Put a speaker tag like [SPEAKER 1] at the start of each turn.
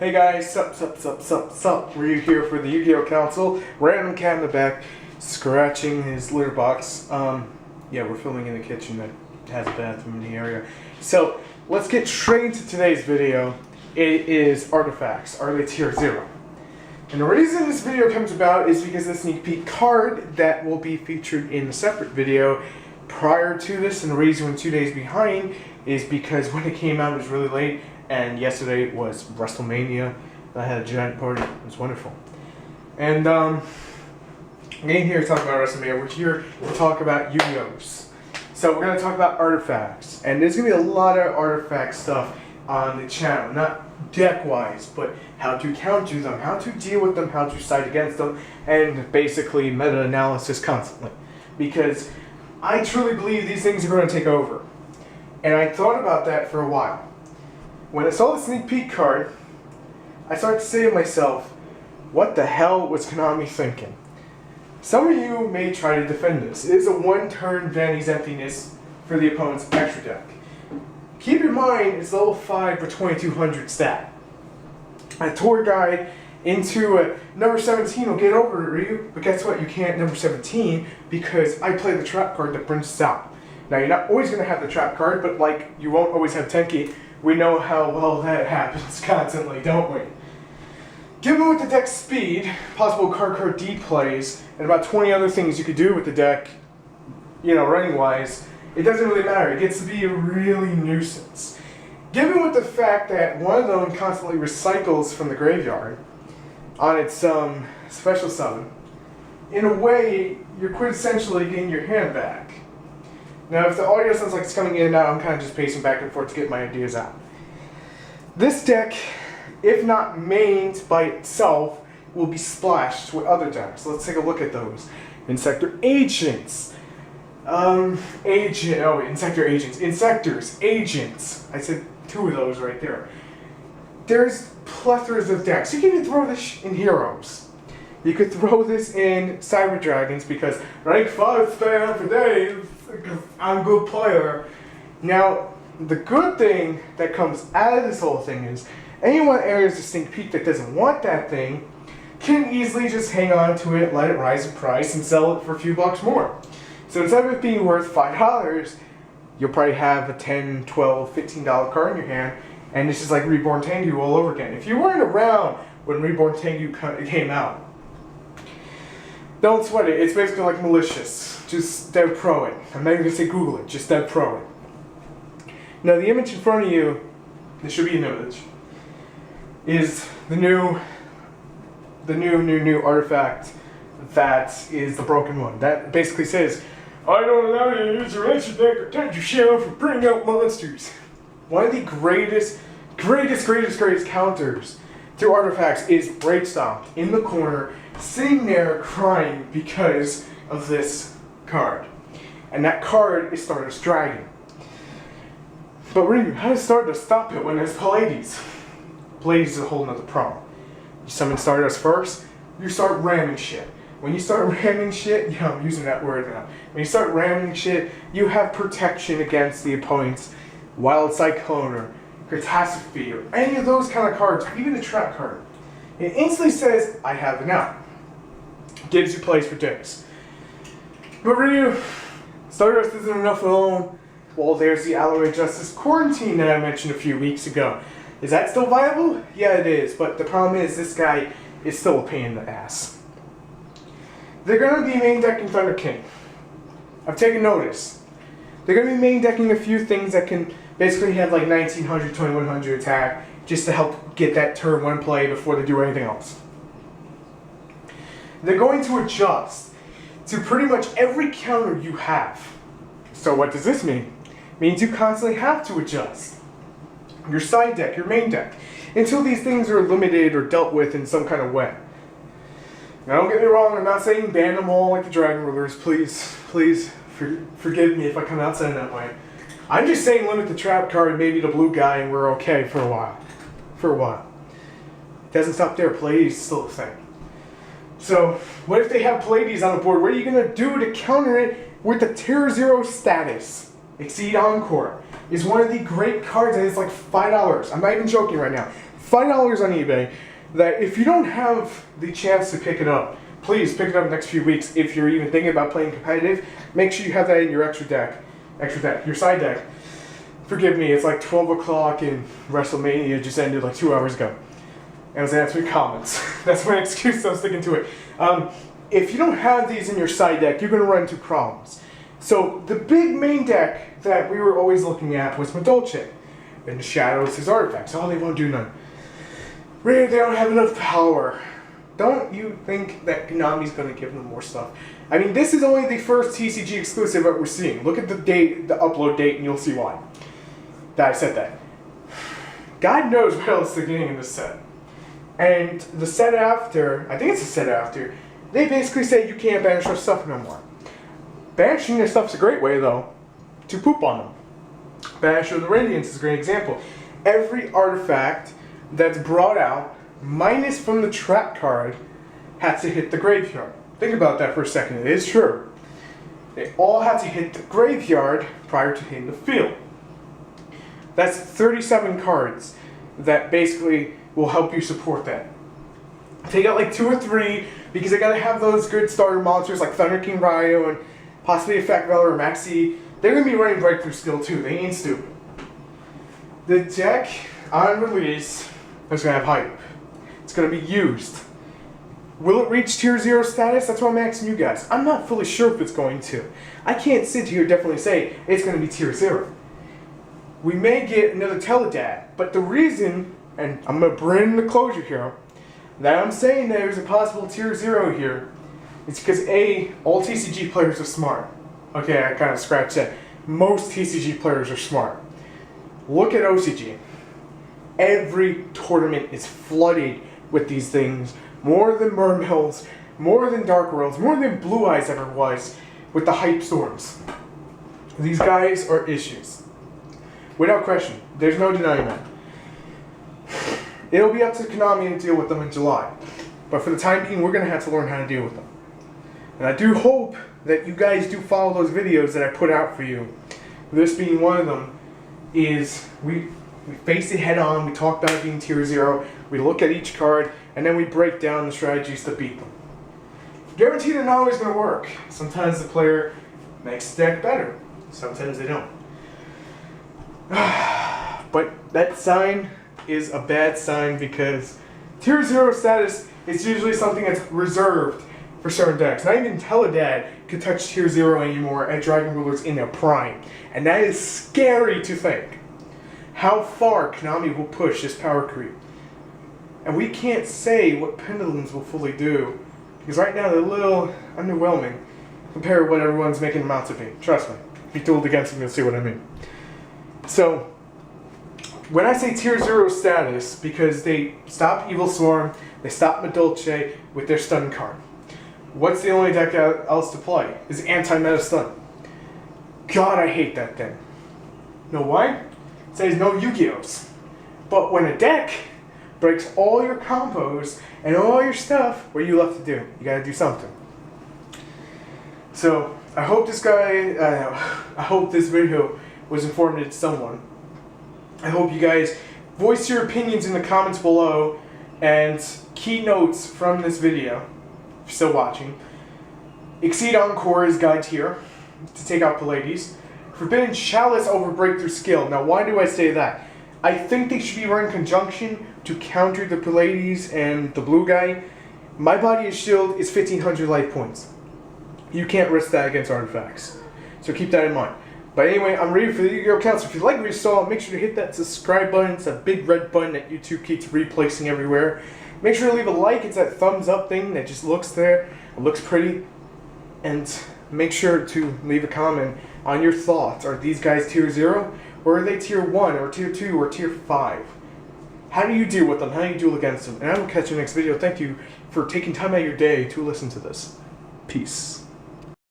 [SPEAKER 1] Hey guys, sup. We're here for the Yu-Gi-Oh! Council. Random cat in the back, scratching his litter box. Yeah, we're filming in the kitchen that has a bathroom in the area. So, let's get straight into today's video. It is artifacts. Are they tier 0? And the reason this video comes about is because the sneak peek card that will be featured in a separate video prior to this, and the reason we're 2 days behind is because when it came out it was really late, and yesterday was WrestleMania. I had a giant party. It was wonderful. And I'm here to talk about WrestleMania. We're here to talk about Yu-Gi-Ohs. So we're going to talk about artifacts, and there's going to be a lot of artifact stuff on the channel, not deck-wise, but how to counter them, how to deal with them, how to side against them, and basically meta-analysis constantly. Because I truly believe these things are going to take over. And I thought about that for a while. When I saw the sneak peek card, I started to say to myself, what the hell was Konami thinking? Some of you may try to defend this. It is a one-turn Vanny's Emptiness for the opponent's extra deck. Keep in mind, it's level 5 for 2200 stat. A tour guide into number 17 will get over it, Ryu, but guess what? You can't number 17 because I play the trap card that brings us out. Now, you're not always going to have the trap card, but like you won't always have Tenki. We know how well that happens constantly, don't we? Given with the deck's speed, possible card D plays, and about 20 other things you could do with the deck, you know, running-wise, it doesn't really matter. It gets to be a really nuisance. Given with the fact that one of them constantly recycles from the graveyard on its special summon, in a way, you're quintessentially getting your hand back. Now, if the audio sounds like it's coming in and out, I'm kind of just pacing back and forth to get my ideas out. This deck, if not mained by itself, will be splashed with other decks. Let's take a look at those. Insector Agents. Insector Agents. Insectors. Agents. I said 2 of those right there. There's plethoras of decks. You can even throw this in Heroes. You could throw this in Cyber Dragons because rank 5 stay on for days because I'm a good player. Now, the good thing that comes out of this whole thing is anyone areas the sneak peek that doesn't want that thing can easily just hang on to it, let it rise in price, and sell it for a few bucks more. So instead of it being worth $5, you'll probably have a $10, $12, $15 card in your hand, and this is like Reborn Tengu all over again. If you weren't around when Reborn Tengu came out, don't sweat it. It's basically like malicious. Just Dev Pro it. I'm not even going to say Google it. Just Dev Pro it. Now the image in front of you, this should be an image, is the new artifact that is the broken one. That basically says, I don't allow you to use your extra deck or touch your shell for bringing out monsters. One of the greatest counters to artifacts is Break Stomp in the corner, sitting there crying because of this card. And that card is Stardust Dragon. But Ryu, how does Stardust stop it when there's Pallades? Pallades is a whole nother problem. You summon Stardust first, you start ramming shit. When you start ramming shit, yeah, I'm using that word now. When you start ramming shit, you have protection against the opponent's Wild Cyclone or Catastrophe or any of those kind of cards, or even the trap card. It instantly says, I have an out. Gives you plays for days. But Ryu, Stardust isn't enough alone. Well, there's the Alloy Justice Quarantine that I mentioned a few weeks ago. Is that still viable? Yeah, it is. But the problem is, this guy is still a pain in the ass. They're going to be main decking Thunder King. I've taken notice. They're going to be main decking a few things that can basically have like 1900, 2100 attack just to help get that turn 1 play before they do anything else. They're going to adjust to pretty much every counter you have. So what does this mean? It means you constantly have to adjust your side deck, your main deck, until these things are eliminated or dealt with in some kind of way. Now don't get me wrong, I'm not saying ban them all like the Dragon Rulers. Please forgive me if I come out saying that way. I'm just saying limit the trap card, maybe the blue guy, and we're okay for a while. It doesn't stop there. Pallades is still a thing. So what if they have Pallades on the board? What are you going to do to counter it with the tier 0 status? Exceed Encore is one of the great cards, and it's like $5. I'm not even joking right now. $5 on eBay that if you don't have the chance to pick it up, please pick it up in the next few weeks. If you're even thinking about playing competitive, make sure you have that in your your side deck. Forgive me, it's like 12 o'clock and WrestleMania just ended like 2 hours ago. And I was answering comments. That's my excuse, I'm sticking to it. If you don't have these in your side deck, you're going to run into problems. So the big main deck that we were always looking at was Madolche. And the Shadows, his artifacts. Oh, they won't do none. Really, they don't have enough power. Don't you think that Konami's going to give them more stuff? I mean, this is only the first TCG exclusive that we're seeing. Look at the date, the upload date, and you'll see why. That I said that. God knows what else they're getting in this set. And the set after, I think it's the set after, they basically say you can't banish their stuff no more. Banishing their stuff's a great way, though, to poop on them. Banish of the Radiance is a great example. Every artifact that's brought out, minus from the trap card, has to hit the graveyard. Think about that for a second. It is true. They all have to hit the graveyard prior to hitting the field. That's 37 cards that basically will help you support that. Take out like 2 or 3 because they gotta have those good starter monsters like Thunder King Ryo and possibly Effect Valor or Maxi. They're gonna be running Breakthrough Skill too. They ain't stupid. The deck on release is gonna have hype. It's gonna be used. Will it reach Tier 0 status? That's what I'm asking you guys. I'm not fully sure if it's going to. I can't sit here and definitely say it's gonna be Tier 0. We may get another Teledad, but the reason, and I'm going to bring the closure here, that I'm saying that there's a possible Tier 0 here, is because A, all TCG players are smart. Okay, I kind of scratched that. Most TCG players are smart. Look at OCG. Every tournament is flooded with these things, more than Mermills, more than Dark Worlds, more than Blue Eyes ever was, with the hype storms. These guys are issues. Without question. There's no denying that. It'll be up to Konami to deal with them in July. But for the time being, we're going to have to learn how to deal with them. And I do hope that you guys do follow those videos that I put out for you. This being one of them, is we face it head on, we talk about it being Tier 0, we look at each card, and then we break down the strategies to beat them. Guaranteed they're not always going to work. Sometimes the player makes the deck better. Sometimes they don't. But that sign is a bad sign because Tier 0 status is usually something that's reserved for certain decks. Not even Teledad could touch Tier 0 anymore at Dragon Rulers in their prime. And that is scary to think. How far Konami will push this power creep. And we can't say what Pendulums will fully do. Because right now they're a little underwhelming compared to what everyone's making them out to be. Trust me. If you dueled against them, you'll see what I mean. So, when I say Tier 0 status, because they stopped Evil Swarm, they stopped Madolche with their stun card. What's the only deck else to play? Is anti-meta stun. God, I hate that thing. Know why? It says no Yu-Gi-Ohs. But when a deck breaks all your combos and all your stuff, what are you left to do? You gotta do something. So, I hope this video was informative to someone. I hope you guys voice your opinions in the comments below and key notes from this video, if you're still watching. Exceed Encore is God tier to take out Pallades. Forbidden Chalice over Breakthrough Skill. Now why do I say that? I think they should be run in conjunction to counter the Pallades and the blue guy. My Body of Shield is 1500 life points. You can't risk that against artifacts. So keep that in mind. But anyway, I'm ready for the Yu-Gi-Oh! Council. If you like what you saw, make sure to hit that subscribe button. It's a big red button that YouTube keeps replacing everywhere. Make sure to leave a like. It's that thumbs up thing that just looks there. It looks pretty. And make sure to leave a comment on your thoughts. Are these guys Tier 0? Or are they Tier 1? Or Tier 2? Or Tier 5? How do you deal with them? How do you duel against them? And I will catch you in the next video. Thank you for taking time out of your day to listen to this. Peace.